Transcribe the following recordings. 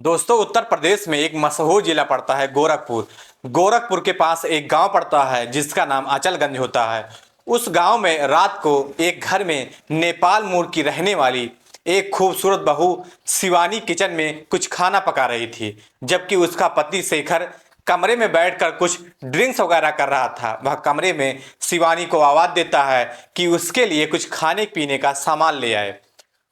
दोस्तों, उत्तर प्रदेश में एक मशहूर जिला पड़ता है गोरखपुर। गोरखपुर के पास एक गांव पड़ता है जिसका नाम अचलगंज होता है। उस गांव में रात को एक घर में नेपाल मूल की रहने वाली एक खूबसूरत बहू शिवानी किचन में कुछ खाना पका रही थी, जबकि उसका पति शेखर कमरे में बैठकर कुछ ड्रिंक्स वगैरह कर रहा था। वह कमरे में शिवानी को आवाज देता है कि उसके लिए कुछ खाने पीने का सामान ले आए।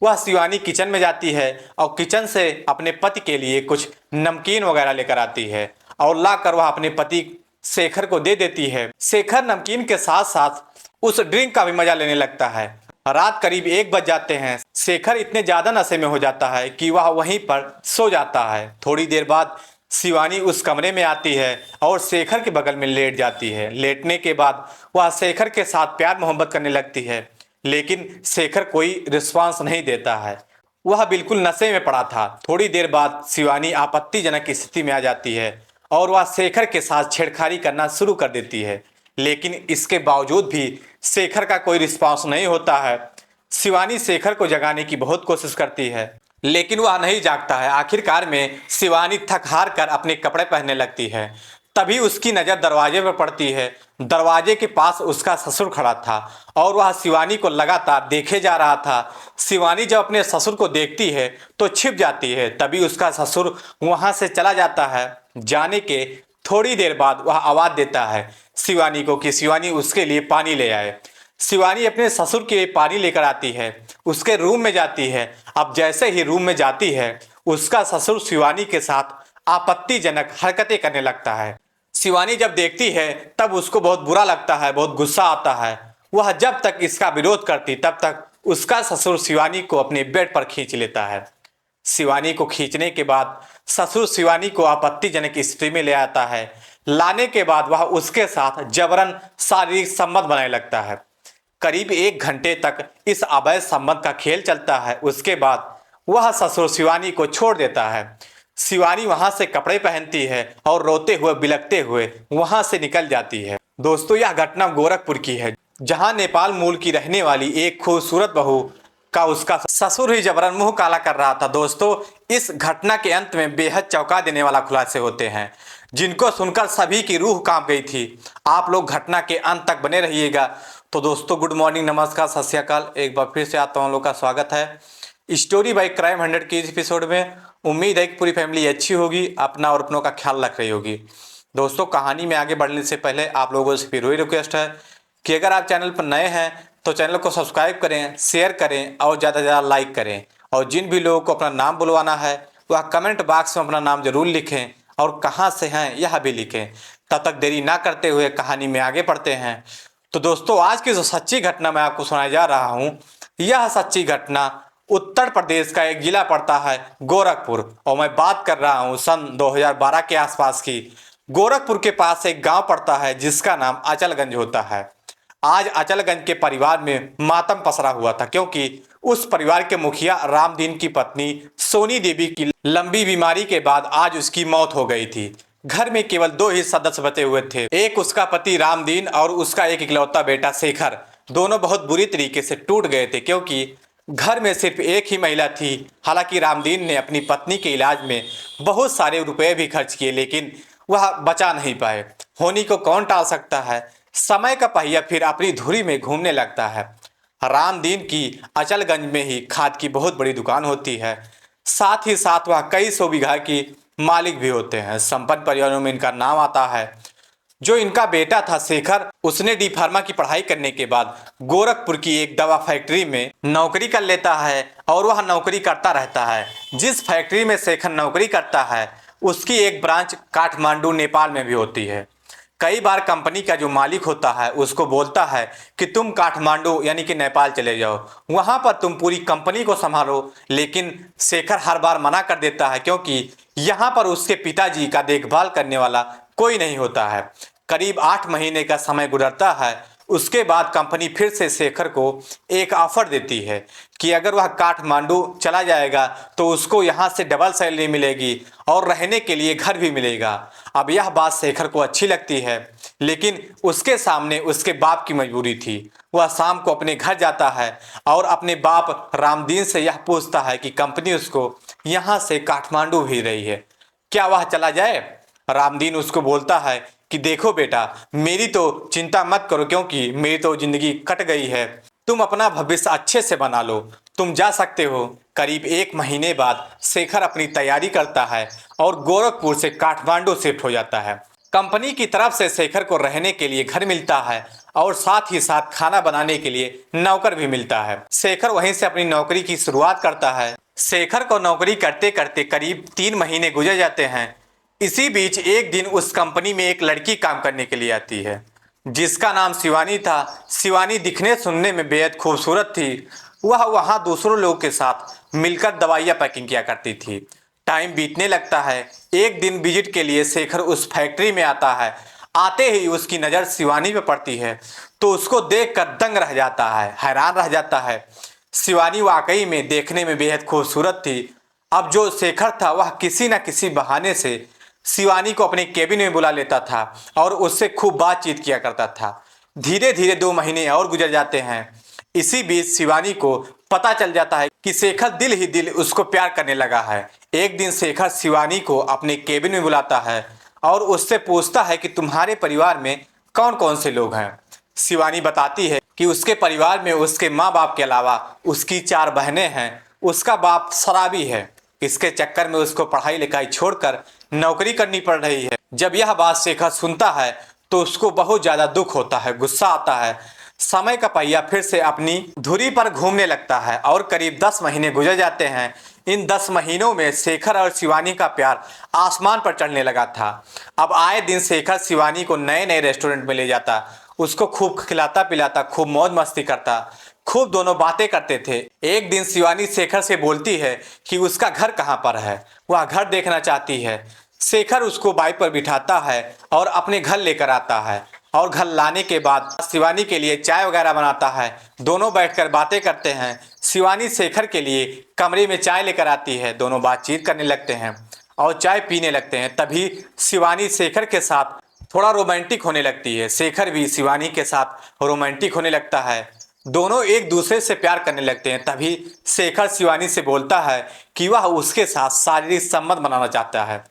वह शिवानी किचन में जाती है और किचन से अपने पति के लिए कुछ नमकीन वगैरह लेकर आती है और लाकर वह अपने पति शेखर को दे देती है। शेखर नमकीन के साथ साथ उस ड्रिंक का भी मजा लेने लगता है। रात करीब 1 बज जाते हैं। शेखर इतने ज्यादा नशे में हो जाता है कि वह वहीं पर सो जाता है। थोड़ी देर बाद शिवानी उस कमरे में आती है और शेखर के बगल में लेट जाती है। लेटने के बाद वह शेखर के साथ प्यार मोहब्बत करने लगती है, लेकिन शेखर कोई रिस्पांस नहीं देता है। वह बिल्कुल नशे में पड़ा था। थोड़ी देर बाद शिवानी आपत्तिजनक स्थिति में आ जाती है और वह शेखर के साथ छेड़खानी करना शुरू कर देती है, लेकिन इसके बावजूद भी शेखर का कोई रिस्पांस नहीं होता है। शिवानी शेखर को जगाने की बहुत कोशिश करती है, लेकिन वह नहीं जागता है। आखिरकार में शिवानी थक हार कर अपने कपड़े पहनने लगती है। तभी उसकी नज़र दरवाजे पर पड़ती है। दरवाजे के पास उसका ससुर खड़ा था और वह शिवानी को लगातार देखे जा रहा था। शिवानी जब अपने ससुर को देखती है तो छिप जाती है। तभी उसका ससुर वहां से चला जाता है। जाने के थोड़ी देर बाद वह आवाज देता है शिवानी को कि शिवानी उसके लिए पानी ले आए। शिवानी अपने ससुर के लिए पानी लेकर आती है, उसके रूम में जाती है। अब जैसे ही रूम में जाती है, उसका ससुर शिवानी के साथ आपत्तिजनक हरकतें करने लगता है। शिवानी जब देखती है तब उसको बहुत बुरा लगता है, बहुत गुस्सा आता है। वह जब तक इसका विरोध करती तब तक उसका ससुर शिवानी को अपने बेड पर खींच लेता है। शिवानी को खींचने के बाद ससुर शिवानी को आपत्तिजनक स्थिति में ले आता है। लाने के बाद वह उसके साथ जबरन शारीरिक संबंध बनाने लगता है। करीब 1 घंटे तक इस अवैध संबंध का खेल चलता है। उसके बाद वह ससुर शिवानी को छोड़ देता है। शिवानी वहां से कपड़े पहनती है और रोते हुए बिलखते हुए वहां से निकल जाती है। दोस्तों, यह घटना गोरखपुर की है, जहां नेपाल मूल की रहने वाली एक खूबसूरत बहू का उसका ससुर ही जबरन मुंह काला कर रहा था। दोस्तों, इस घटना के अंत में बेहद चौंका देने वाला खुलासे होते हैं, जिनको सुनकर सभी की रूह कांप गई थी। आप लोग घटना के अंत तक बने रहिएगा। तो दोस्तों, गुड मॉर्निंग, नमस्कार, सत श्री अकाल। एक बार फिर से आप तमाम लोग का स्वागत है स्टोरी बाई क्राइम 100 के इस एपिसोड में। उम्मीद है कि पूरी फैमिली अच्छी होगी, अपना और अपनों का ख्याल रख रही होगी। दोस्तों, कहानी में आगे बढ़ने से पहले आप लोगों से फिर वही रिक्वेस्ट है कि अगर आप चैनल पर नए हैं तो चैनल को सब्सक्राइब करें, शेयर करें और ज़्यादा से ज़्यादा लाइक करें। और जिन भी लोगों को अपना नाम बुलवाना है वह कमेंट बॉक्स में अपना नाम जरूर लिखें और कहाँ से हैं यह भी लिखें। तब तक देरी ना करते हुए कहानी में आगे बढ़ते हैं। तो दोस्तों, आज की जो सच्ची घटना मैं आपको सुनाने जा रहा हूँ, यह सच्ची घटना उत्तर प्रदेश का एक जिला पड़ता है गोरखपुर, और मैं बात कर रहा हूँ सन 2012 के आसपास की। गोरखपुर के पास एक गांव पड़ता है जिसका नाम अचलगंज होता है। आज अचलगंज के परिवार में मातम पसरा हुआ था, क्योंकि उस परिवार के मुखिया रामदीन की पत्नी सोनी देवी की लंबी बीमारी के बाद आज उसकी मौत हो गई थी। घर में केवल 2 ही सदस्य बचे हुए थे, एक उसका पति रामदीन और उसका एक इकलौता बेटा शेखर। दोनों बहुत बुरी तरीके से टूट गए थे, क्योंकि घर में सिर्फ एक ही महिला थी। हालांकि रामदीन ने अपनी पत्नी के इलाज में बहुत सारे रुपए भी खर्च किए, लेकिन वह बचा नहीं पाए। होनी को कौन टाल सकता है। समय का पहिया फिर अपनी धुरी में घूमने लगता है। रामदीन की अचलगंज में ही खाद की बहुत बड़ी दुकान होती है। साथ ही साथ वह कई सौ बीघा की मालिक भी होते हैं। संपन्न परिवारों में इनका नाम आता है। जो इनका बेटा था शेखर, उसने डी फार्मा की पढ़ाई करने के बाद गोरखपुर की एक दवा फैक्ट्री में नौकरी कर लेता है और वह नौकरी करता रहता है। जिस फैक्ट्री में शेखर नौकरी करता है उसकी एक ब्रांच काठमांडू नेपाल में भी होती है। कई बार कंपनी का जो मालिक होता है उसको बोलता है कि तुम काठमांडू यानी कि नेपाल चले जाओ, वहां पर तुम पूरी कंपनी को संभालो, लेकिन शेखर हर बार मना कर देता है, क्योंकि यहाँ पर उसके पिताजी का देखभाल करने वाला कोई नहीं होता है। करीब 8 महीने का समय गुजरता है उसके बाद कंपनी फिर से शेखर को एक ऑफर देती है कि अगर वह काठमांडू चला जाएगा तो उसको यहाँ से डबल सैलरी मिलेगी और रहने के लिए घर भी मिलेगा। अब यह बात शेखर को अच्छी लगती है, लेकिन उसके सामने उसके बाप की मजबूरी थी। वह शाम को अपने घर जाता है और अपने बाप रामदीन से यह पूछता है कि कंपनी उसको यहाँ से काठमांडू भेज रही है, क्या वह चला जाए। रामदीन उसको बोलता है कि देखो बेटा, मेरी तो चिंता मत करो, क्योंकि मेरी तो जिंदगी कट गई है। तुम अपना भविष्य अच्छे से बना लो, तुम जा सकते हो। करीब 1 महीने बाद शेखर अपनी तैयारी करता है और गोरखपुर से काठमांडू शिफ्ट हो जाता है। कंपनी की तरफ से शेखर को रहने के लिए घर मिलता है और साथ ही साथ खाना बनाने के लिए नौकर भी मिलता है। शेखर वहीं से अपनी नौकरी की शुरुआत करता है। शेखर को नौकरी करते करते करीब 3 महीने गुजर जाते हैं। इसी बीच एक दिन उस कंपनी में एक लड़की काम करने के लिए आती है, जिसका नाम शिवानी था। शिवानी दिखने सुनने में बेहद खूबसूरत थी। वह वहाँ दूसरों लोगों के साथ मिलकर दवाइयाँ पैकिंग किया करती थी। टाइम बीतने लगता है। एक दिन विजिट के लिए शेखर उस फैक्ट्री में आता है। आते ही उसकी नज़र शिवानी पे पड़ती है तो उसको देखकर दंग रह जाता है, हैरान रह जाता है। शिवानी वाकई में देखने में बेहद खूबसूरत थी। अब जो शेखर था वह किसी न किसी बहाने से शिवानी को अपने केबिन में बुला लेता था और उससे खूब बातचीत किया करता था। धीरे धीरे 2 महीने और गुजर जाते हैं। इसी बीच शिवानी को पता चल जाता है कि शेखर दिल ही दिल उसको प्यार करने लगा है। एक दिन शेखर शिवानी को अपने केबिन में बुलाता है और उससे पूछता है कि तुम्हारे परिवार में कौन कौन से लोग हैं। शिवानी बताती है कि उसके परिवार में उसके माँ बाप के अलावा उसकी 4 बहनें हैं। उसका बाप शराबी है। इसके चक्कर में उसको पढ़ाई लिखाई छोड़कर नौकरी करनी पड़ रही है। जब यह बात शेखर सुनता है तो उसको बहुत ज़्यादा दुख होता है, गुस्सा आता है। समय का पहिया फिर से अपनी धुरी पर घूमने लगता है और करीब 10 महीने गुजर जाते हैं। इन 10 महीनों में शेखर और शिवानी का प्यार आसमान पर चढ़ने लगा था। अब आए दिन शेखर शिवानी को नए नए रेस्टोरेंट में ले जाता, उसको खूब खिलाता पिलाता, खूब मौज मस्ती करता, खूब दोनों बातें करते थे। एक दिन शिवानी शेखर से बोलती है कि उसका घर कहाँ पर है, वह घर देखना चाहती है। शेखर उसको बाइक पर बिठाता है और अपने घर लेकर आता है और घर लाने के बाद शिवानी के लिए चाय वगैरह बनाता है। दोनों बैठकर बातें करते हैं। शिवानी शेखर के लिए कमरे में चाय लेकर आती है। दोनों बातचीत करने लगते हैं और चाय पीने लगते हैं। तभी शिवानी शेखर के साथ थोड़ा रोमांटिक होने लगती है। शेखर भी शिवानी के साथ रोमांटिक होने लगता है। दोनों एक दूसरे से प्यार करने लगते हैं। तभी शेखर शिवानी से बोलता है कि वह उसके साथ शारीरिक संबंध बनाना चाहता है।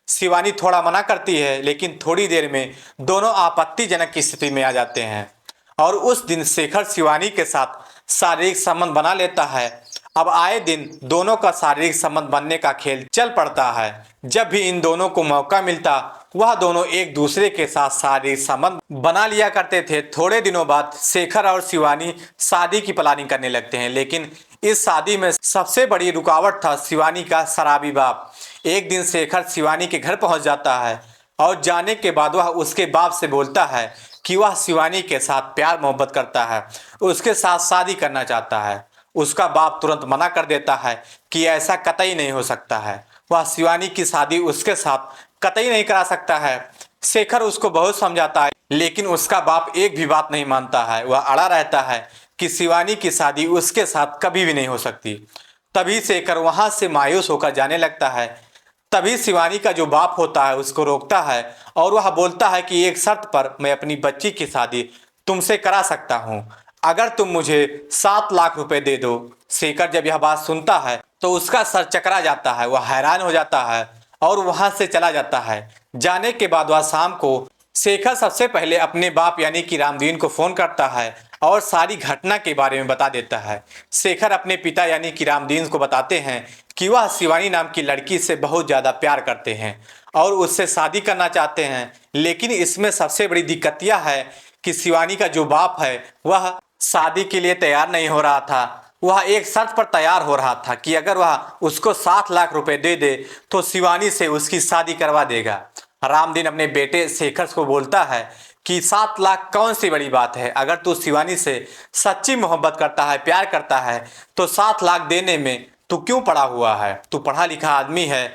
शिवानी थोड़ा मना करती है, लेकिन थोड़ी देर में दोनों आपत्तिजनक की स्थिति में आ जाते हैं और उस दिन शेखर शिवानी के साथ शारीरिक संबंध बना लेता है। अब आए दिन दोनों का शारीरिक संबंध बनने का खेल चल पड़ता है। जब भी इन दोनों को मौका मिलता वह दोनों एक दूसरे के साथ शारीरिक संबंध बना लिया करते थे। थोड़े दिनों बाद शेखर और शिवानी शादी की प्लानिंग करने लगते हैं, लेकिन इस शादी में सबसे बड़ी रुकावट था शिवानी का शराबी बाप। एक दिन शेखर शिवानी के घर पहुंच जाता है और जाने के बाद वह उसके बाप से बोलता है कि वह शिवानी के साथ प्यार मोहब्बत करता है, उसके साथ शादी करना चाहता है। उसका बाप तुरंत मना कर देता है कि ऐसा कतई नहीं हो सकता है, वह शिवानी की शादी उसके साथ कतई नहीं करा सकता है। शेखर उसको बहुत समझाता है, लेकिन उसका बाप एक भी बात नहीं मानता है। वह अड़ा रहता है कि शिवानी की शादी उसके साथ कभी भी नहीं हो सकती। तभी शेखर वहां से मायूस होकर जाने लगता है। तभी शिवानी का जो बाप होता है उसको रोकता है और वह बोलता है कि एक शर्त पर मैं अपनी बच्ची की शादी तुमसे करा सकता हूँ, अगर तुम मुझे 7 लाख रुपए दे दो। शेखर जब यह बात सुनता है तो उसका सर चकरा जाता है, वह हैरान हो जाता है और वहां से चला जाता है। जाने के बाद वह शाम को शेखर सबसे पहले अपने बाप यानी कि रामदीन को फोन करता है और सारी घटना के बारे में बता देता है। शेखर अपने पिता यानी कि रामदीन को बताते हैं कि वह शिवानी नाम की लड़की से बहुत ज़्यादा प्यार करते हैं और उससे शादी करना चाहते हैं। लेकिन इसमें सबसे बड़ी दिक्कत यह है कि शिवानी का जो बाप है वह शादी के लिए तैयार नहीं हो रहा था। वह एक शर्त पर तैयार हो रहा था कि अगर वह उसको 7 लाख रुपए दे दे तो शिवानी से उसकी शादी करवा देगा। रामदीन अपने बेटे शेखर को बोलता है कि 7 लाख कौन सी बड़ी बात है, अगर तू शिवानी से सच्ची मोहब्बत करता है, प्यार करता है तो 7 लाख देने में तू क्यों पड़ा हुआ है। तू पढ़ा लिखा आदमी है,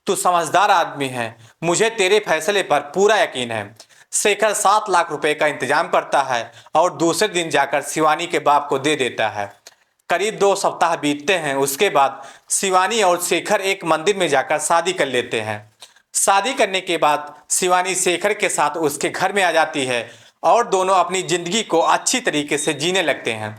तू समझदार आदमी है, मुझे तेरे फैसले पर पूरा यकीन है। शेखर 7 लाख रुपए का इंतजाम करता है और दूसरे दिन जाकर शिवानी के बाप को दे देता है। करीब 2 सप्ताह बीतते हैं। उसके बाद शिवानी और शेखर एक मंदिर में जाकर शादी कर लेते हैं। शादी करने के बाद शिवानी शेखर के साथ उसके घर में आ जाती है और दोनों अपनी जिंदगी को अच्छी तरीके से जीने लगते हैं।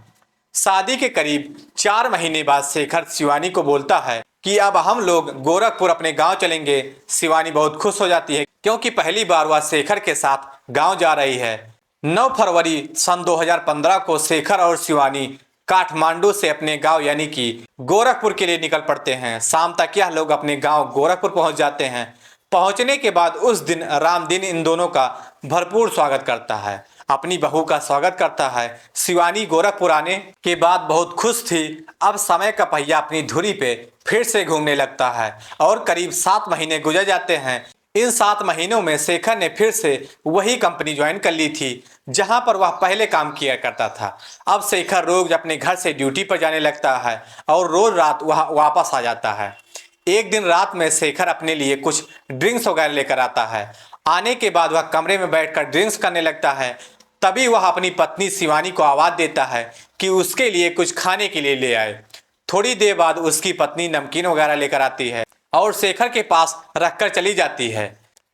शादी के करीब 4 महीने बाद शेखर शिवानी को बोलता है कि अब हम लोग गोरखपुर अपने गांव चलेंगे। शिवानी बहुत खुश हो जाती है क्योंकि पहली बार वह शेखर के साथ गांव जा रही है। 9 फरवरी सन 2015 को शेखर और शिवानी काठमांडू से अपने गांव यानी कि गोरखपुर के लिए निकल पड़ते हैं। शाम तक यह लोग अपने गांव गोरखपुर पहुंच जाते हैं। पहुंचने के बाद उस दिन रामदीन इन दोनों का भरपूर स्वागत करता है, अपनी बहू का स्वागत करता है। शिवानी गोरखपुर आने के बाद बहुत खुश थी। अब समय का पहिया अपनी धुरी पे फिर से घूमने लगता है और करीब 7 महीने गुजर जाते हैं। इन 7 महीनों में शेखर ने फिर से वही कंपनी ज्वाइन कर ली थी जहां पर वह पहले काम किया करता था। अब शेखर रोज अपने घर से ड्यूटी पर जाने लगता है और रोज रात वह वापस आ जाता है। एक दिन रात में शेखर अपने लिए कुछ ड्रिंक्स वगैरह लेकर आता है। आने के बाद वह कमरे में बैठकर ड्रिंक्स करने लगता है। तभी वह अपनी पत्नी शिवानी को आवाज देता है कि उसके लिए कुछ खाने के लिए ले आए। थोड़ी देर बाद उसकी पत्नी नमकीन वगैरह लेकर आती है और शेखर के पास रखकर चली जाती है।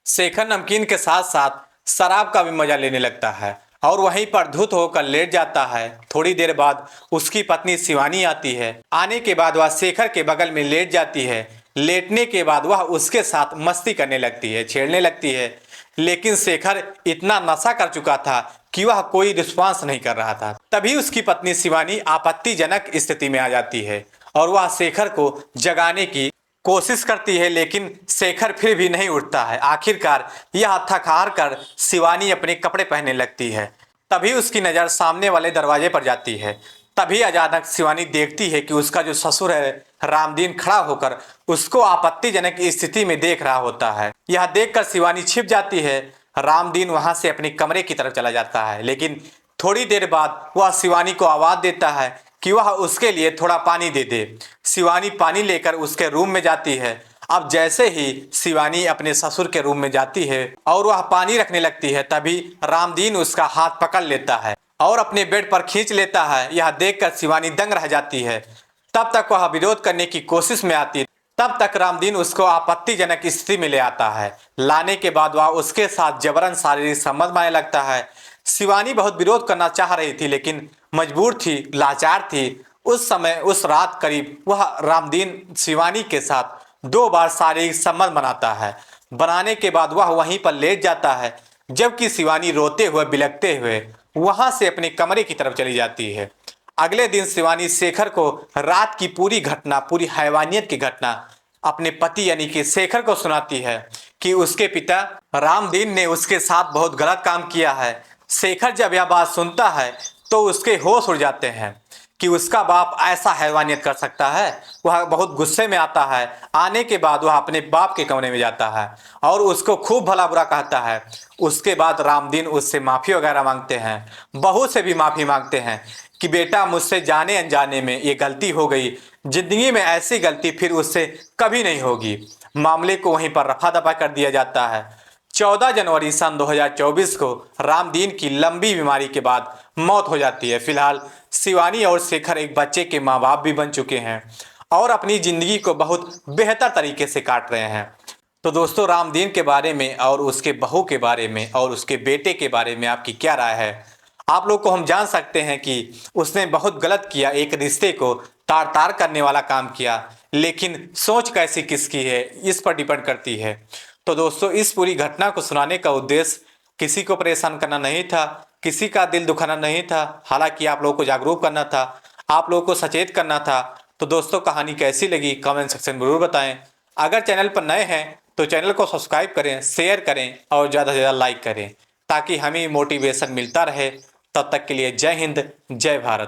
शेखर नमकीन के साथ साथ शराब का भी मजा लेने लगता है और वहीं पर धुत होकर लेट जाता है। थोड़ी देर बाद उसकी पत्नी शिवानी आती है। आने के बाद वह शेखर के बगल में लेट जाती है। लेटने के बाद वह उसके साथ मस्ती करने लगती है, छेड़ने लगती है। लेकिन शेखर इतना नशा कर चुका था कि वह कोई रिस्पॉन्स नहीं कर रहा था। तभी उसकी पत्नी शिवानी आपत्तिजनक स्थिति में आ जाती है और वह शेखर को जगाने की कोशिश करती है, लेकिन शेखर फिर भी नहीं उठता है। आखिरकार यह थक हार कर शिवानी अपने कपड़े पहनने लगती है। तभी उसकी नज़र सामने वाले दरवाजे पर जाती है। तभी अचानक शिवानी देखती है कि उसका जो ससुर है रामदीन खड़ा होकर उसको आपत्तिजनक स्थिति में देख रहा होता है। यह देखकर शिवानी छिप जाती है। रामदीन वहां से अपने कमरे की तरफ चला जाता है, लेकिन थोड़ी देर बाद वह शिवानी को आवाज देता है कि वह उसके लिए थोड़ा पानी दे दे। शिवानी पानी लेकर उसके रूम में जाती है। अब जैसे ही शिवानी अपने ससुर के रूम में जाती है और वह पानी रखने लगती है, तभी रामदीन उसका हाथ पकड़ लेता है और अपने बेड पर खींच लेता है। यह देखकर शिवानी दंग रह जाती है। तब तक वह विरोध करने की कोशिश में आती है। तब तक रामदीन उसको आपत्तिजनक स्थिति में ले आता है। लाने के बाद वह उसके साथ जबरन शारीरिक संबंध बनाने लगता है। शिवानी बहुत विरोध करना चाह रही थी, लेकिन मजबूर थी, लाचार थी। उस समय उस रात करीब वह रामदीन शिवानी के साथ 2 बार शारीरिक संबंध बनाता है। बनाने के बाद वह वहीं पर लेट जाता है, जबकि शिवानी रोते हुए बिलखते हुए वहां से अपने कमरे की तरफ चली जाती है। अगले दिन शिवानी शेखर को रात की पूरी घटना, पूरी हैवानियत की घटना अपने पति यानी कि शेखर को सुनाती है कि उसके पिता रामदीन ने उसके साथ बहुत गलत काम किया है। शेखर जब यह बात सुनता है तो उसके होश उड़ जाते हैं कि उसका बाप ऐसा हैवानियत कर सकता है। वह बहुत गुस्से में आता है। आने के बाद वह अपने बाप के कमरे में जाता है और उसको खूब भला बुरा कहता है। उसके बाद रामदीन उससे माफ़ी वगैरह मांगते हैं, बहू से भी माफ़ी मांगते हैं कि बेटा मुझसे जाने अनजाने में ये गलती हो गई, जिंदगी में ऐसी गलती फिर उससे कभी नहीं होगी। मामले को वहीं पर रफा दफा कर दिया जाता है। 14 जनवरी सन 2024 को रामदीन की लंबी बीमारी के बाद मौत हो जाती है। फिलहाल शिवानी और शेखर एक बच्चे के माँ बाप भी बन चुके हैं और अपनी ज़िंदगी को बहुत बेहतर तरीके से काट रहे हैं। तो दोस्तों, रामदीन के बारे में और उसके बहू के बारे में और उसके बेटे के बारे में आपकी क्या राय है? आप लोग को हम जान सकते हैं कि उसने बहुत गलत किया, एक रिश्ते को तार तार करने वाला काम किया, लेकिन सोच कैसी किसकी है इस पर डिपेंड करती है। तो दोस्तों, इस पूरी घटना को सुनाने का उद्देश्य किसी को परेशान करना नहीं था, किसी का दिल दुखाना नहीं था, हालांकि आप लोगों को जागरूक करना था, आप लोगों को सचेत करना था। तो दोस्तों, कहानी कैसी लगी कमेंट सेक्शन में जरूर बताएं। अगर चैनल पर नए हैं तो चैनल को सब्सक्राइब करें, शेयर करें और ज़्यादा से ज़्यादा लाइक करें, ताकि हमें मोटिवेशन मिलता रहे। तब तक के लिए जय हिंद, जय भारत।